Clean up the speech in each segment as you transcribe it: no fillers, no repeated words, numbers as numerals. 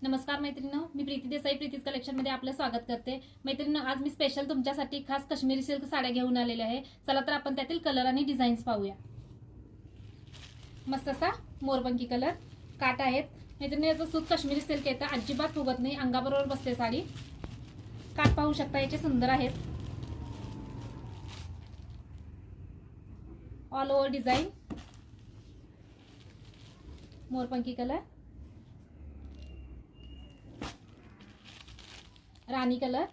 नमस्कार मैत्रिणींनो, मी प्रीती देसाई प्रीतीज कलेक्शन मध्ये आपलं स्वागत करते। मैत्रिणींनो, आज मी स्पेशल तुमच्यासाठी खास काश्मीरी सिल्क साड्या घेऊन आलेले आहे। चला तर आपण त्यातील कलर आणि डिझाईन्स पाहूया। मस्त असा मोरपंखी कलर काट आहेत। मैत्रिणी, याचं सूत काश्मीरी सिल्क येतं, अजिबात फुगत नाही, अंगाबरोबर बसते साडी। काट पाहू शकता, याचे सुंदर आहेत। ऑल ओव्हर डिझाईन मोरपंखी कलर, राणी कलर।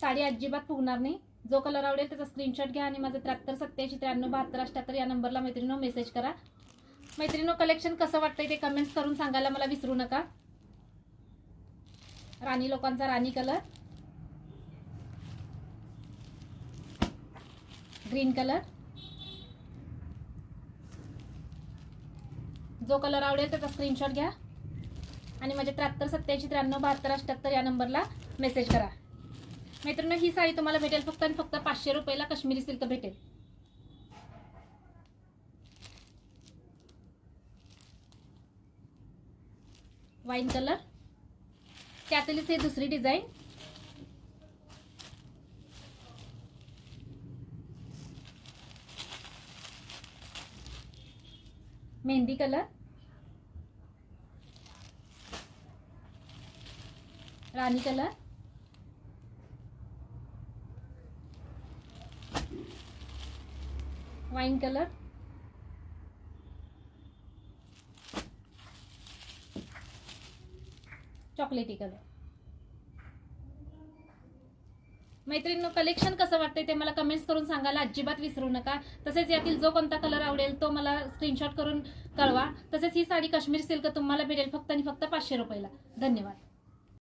साडी अजिबात फुगणार नाही। जो कलर आवडेल त्याचा स्क्रीनशॉट घ्या आणि माझे 73 87 93 72 78 या नंबरला मैत्रिणींनो मेसेज करा। मैत्रिणींनो, कलेक्शन कसं वाटतंय ते कमेंट्स करून सांगायला मला विसरू नका। राणी लोकांचा राणी कलर, ग्रीन कलर। जो कलर आवडेल त्याचा स्क्रीनशॉट घ्या आणि माझे 73 87 93 72 78 या नंबरला मेसेज करा। मैत्रिणींनो, ही साडी तुम्हाला भेटेल फक्त आणि फक्त 500 रुपयाला काश्मीरी सिल्क भेटेल। वाईन कलर, त्यातलीच ही दुसरी डिझाईन। मेहंदी कलर, रानी कलर, वाइन कलर, चॉकलेटी कलर। मैत्रिणींनो, कलेक्शन कसं वाटतंय ते मला कमेंट्स करून सांगायला अजिबात विसरू नका। तसेच यातील जो कोणता कलर आवडेल तो मला स्क्रीनशॉट करून कळवा। तसेच ही साडी काश्मीरी सिल्क तुम्हाला भेटेल फक्त आणि फक्त 500 रुपयाला। धन्यवाद।